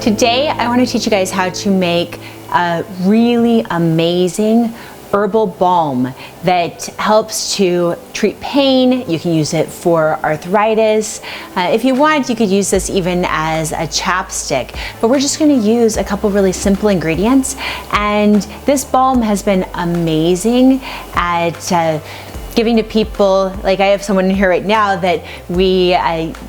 Today I want to teach you guys how to make a really amazing herbal balm that helps to treat pain. You can use it for arthritis. If you want, you could use this even as a chapstick, but we're just going to use a couple really simple ingredients, and this balm has been amazing at giving to people. Like, I have someone in here right now that we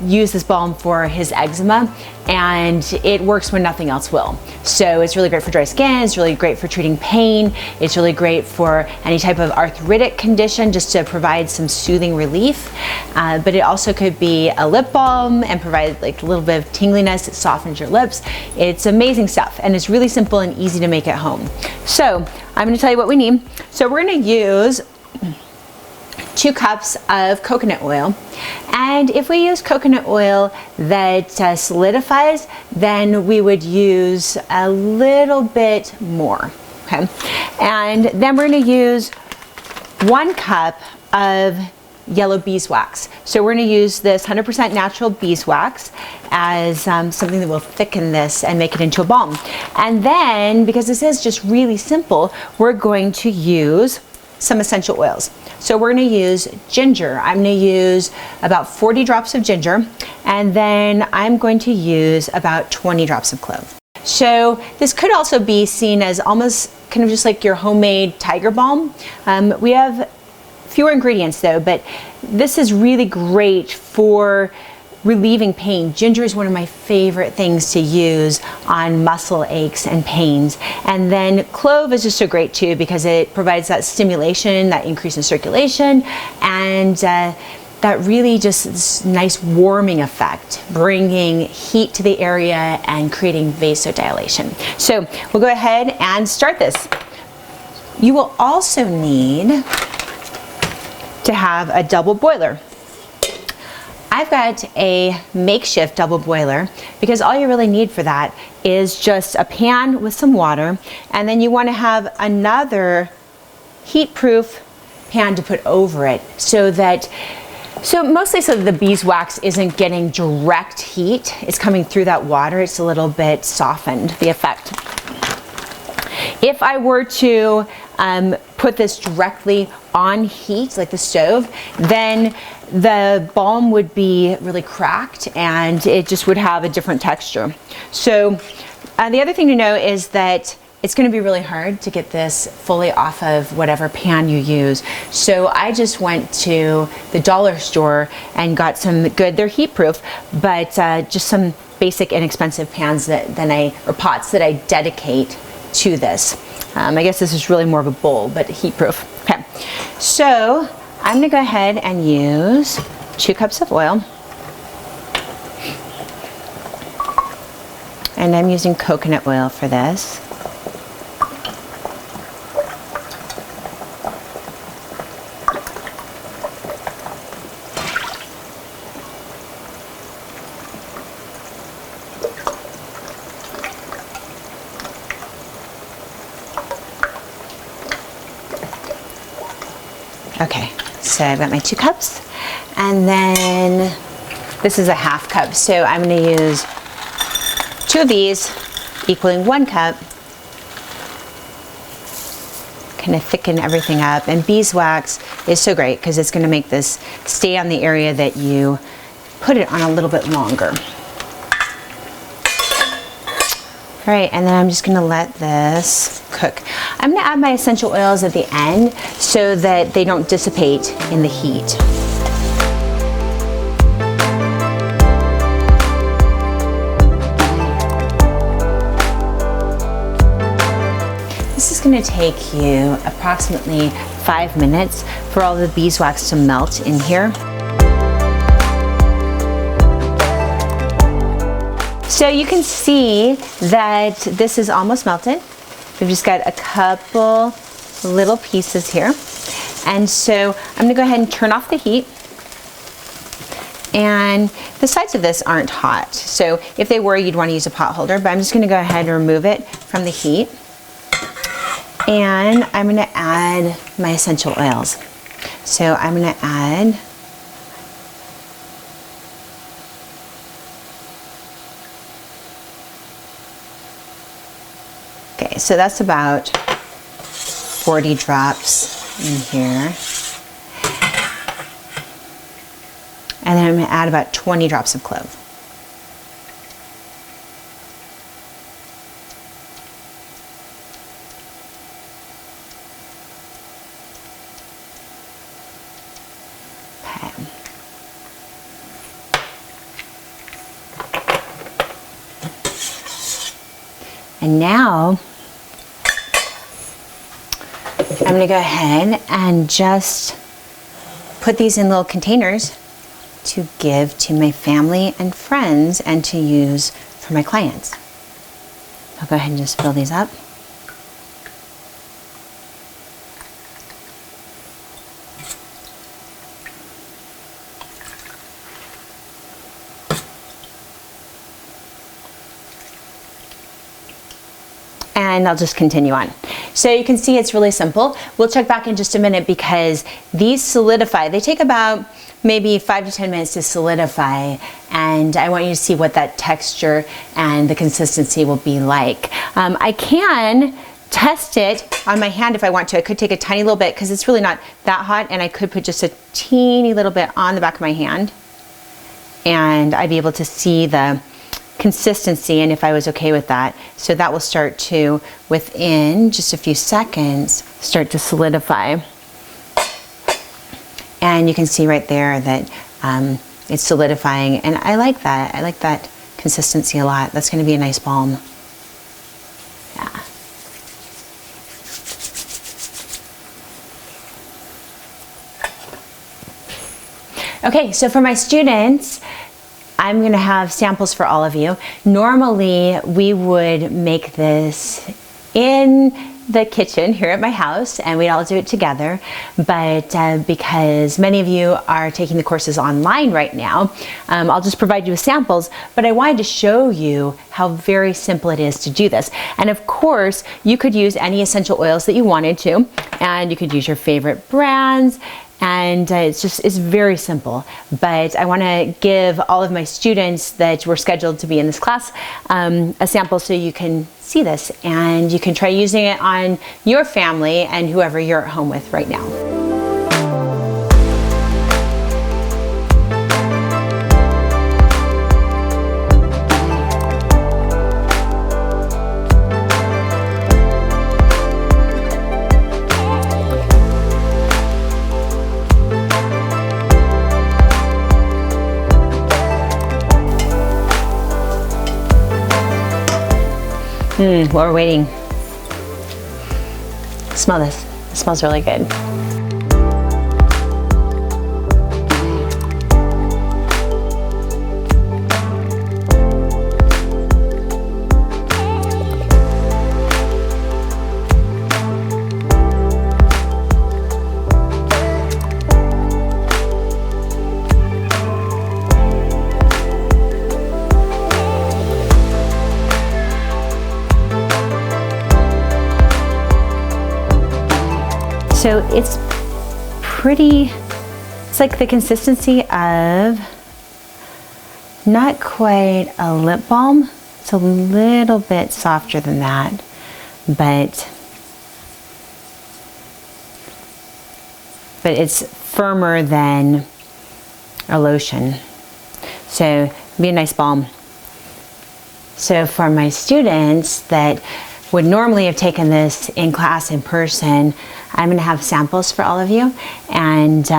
use this balm for his eczema, and it works when nothing else will. So it's really great for dry skin, it's really great for treating pain, it's really great for any type of arthritic condition, just to provide some soothing relief. But it also could be a lip balm and provide like a little bit of tingliness. It softens your lips. It's amazing stuff, and it's really simple and easy to make at home. So I'm going to tell you what we need. So we're going to use 2 cups of coconut oil, and if we use coconut oil that solidifies, then we would use a little bit more. Okay, and then we're going to use 1 cup of yellow beeswax. So we're going to use this 100% natural beeswax as something that will thicken this and make it into a balm. And then, because this is just really simple, we're going to use some essential oils. So we're going to use ginger. I'm going to use about 40 drops of ginger, and then I'm going to use about 20 drops of clove. So this could also be seen as almost kind of just like your homemade tiger balm. We have fewer ingredients though, but this is really great for relieving pain. Ginger is one of my favorite things to use on muscle aches and pains. And then clove is just so great too, because it provides that stimulation, that increase in circulation, and that really just nice warming effect, bringing heat to the area and creating vasodilation. So we'll go ahead and start this. You will also need to have a double boiler. I've got a makeshift double boiler, because all you really need for that is just a pan with some water, and then you want to have another heat-proof pan to put over it, so mostly so that the beeswax isn't getting direct heat. It's coming through that water. It's a little bit softened, the effect. If I were to put this directly on heat, like the stove, then the balm would be really cracked and it just would have a different texture. So the other thing to know is that it's going to be really hard to get this fully off of whatever pan you use. So I just went to the dollar store and got some good, they're heat proof, but just some basic inexpensive pans or pots that I dedicate to this. I guess this is really more of a bowl, but heat proof. Okay, so I'm gonna go ahead and use 2 cups of oil. And I'm using coconut oil for this. Okay, so I've got my 2 cups, and then this is a 1/2 cup, so I'm going to use 2 of these, equaling 1 cup. Kind of thicken everything up, and beeswax is so great because it's going to make this stay on the area that you put it on a little bit longer. All right, and then I'm just going to let this cook. I'm going to add my essential oils at the end so that they don't dissipate in the heat. This is going to take you approximately 5 minutes for all the beeswax to melt in here. So you can see that this is almost melted. We've just got a couple little pieces here. And so I'm gonna go ahead and turn off the heat. And the sides of this aren't hot. So if they were, you'd wanna use a pot holder, but I'm just gonna go ahead and remove it from the heat. And I'm gonna add my essential oils. So I'm gonna add Okay, so that's about 40 drops in here. And then I'm gonna add about 20 drops of clove. Okay. And now I'm gonna go ahead and just put these in little containers to give to my family and friends and to use for my clients. I'll go ahead and just fill these up. And I'll just continue on. So you can see it's really simple. We'll check back in just a minute because these solidify. They take about maybe 5 to 10 minutes to solidify, and I want you to see what that texture and the consistency will be like. I can test it on my hand if I want to. I could take a tiny little bit because it's really not that hot, and I could put just a teeny little bit on the back of my hand, and I'd be able to see the consistency and if I was okay with that. So that will start to, within just a few seconds, start to solidify. And you can see right there that it's solidifying, and I like that. I like that consistency a lot. That's going to be a nice balm. Yeah. Okay, so for my students, I'm gonna have samples for all of you. Normally, we would make this in the kitchen here at my house and we'd all do it together, but because many of you are taking the courses online right now, I'll just provide you with samples, but I wanted to show you how very simple it is to do this. And of course, you could use any essential oils that you wanted to, and you could use your favorite brands, and it's very simple. But I want to give all of my students that were scheduled to be in this class a sample so you can see this and you can try using it on your family and whoever you're at home with right now. While we're waiting, smell this. It smells really good. So it's like the consistency of not quite a lip balm. It's a little bit softer than that, but it's firmer than a lotion. So it'd be a nice balm. So for my students that would normally have taken this in class in person, I'm going to have samples for all of you, and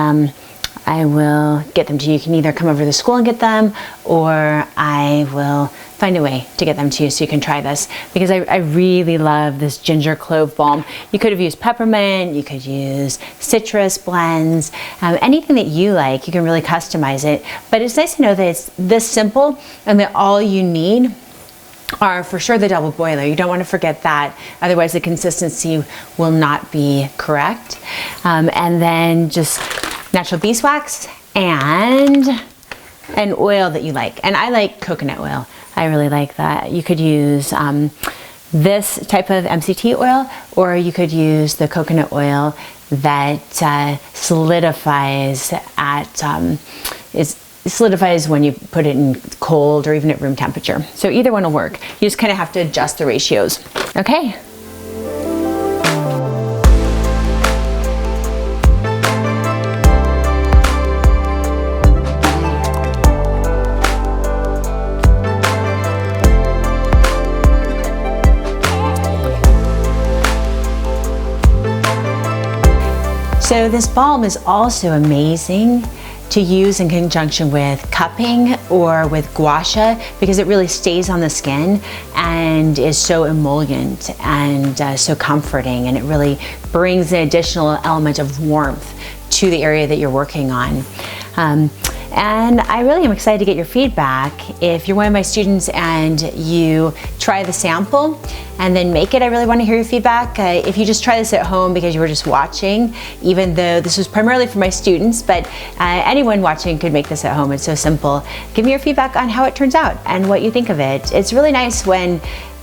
I will get them to you. You can either come over to the school and get them, or I will find a way to get them to you so you can try this, because I really love this ginger clove balm. You could have used peppermint, you could use citrus blends, anything that you like. You can really customize it, but it's nice to know that it's this simple and that all you need are for sure the double boiler. You don't want to forget that, otherwise the consistency will not be correct. And then just natural beeswax and an oil that you like. And I like coconut oil. I really like that. You could use this type of MCT oil, or you could use the coconut oil that solidifies it solidifies when you put it in cold or even at room temperature. So either one will work. You just kind of have to adjust the ratios. Okay, So this balm is also amazing to use in conjunction with cupping or with gua sha because it really stays on the skin and is so emollient and so comforting, and it really brings an additional element of warmth to the area that you're working on. And I really am excited to get your feedback. If you're one of my students and you try the sample and then make it, I really want to hear your feedback. If you just try this at home because you were just watching, even though this was primarily for my students, but anyone watching could make this at home. It's so simple. Give me your feedback on how it turns out and what you think of it. It's really nice when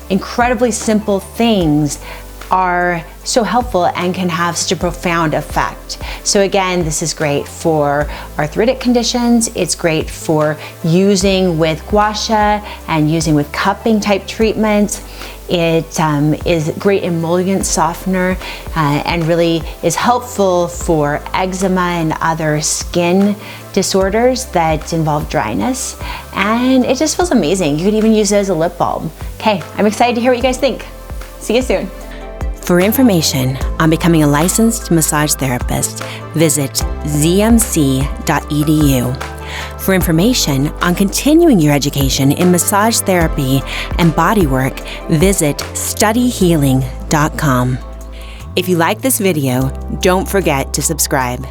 incredibly simple things are so helpful and can have such a profound effect. So again, this is great for arthritic conditions. It's great for using with gua sha and using with cupping type treatments. It is a great emollient softener and really is helpful for eczema and other skin disorders that involve dryness. And it just feels amazing. You could even use it as a lip balm. Okay, I'm excited to hear what you guys think. See you soon. For information on becoming a licensed massage therapist, visit zmc.edu. For information on continuing your education in massage therapy and bodywork, visit studyhealing.com. If you like this video, don't forget to subscribe.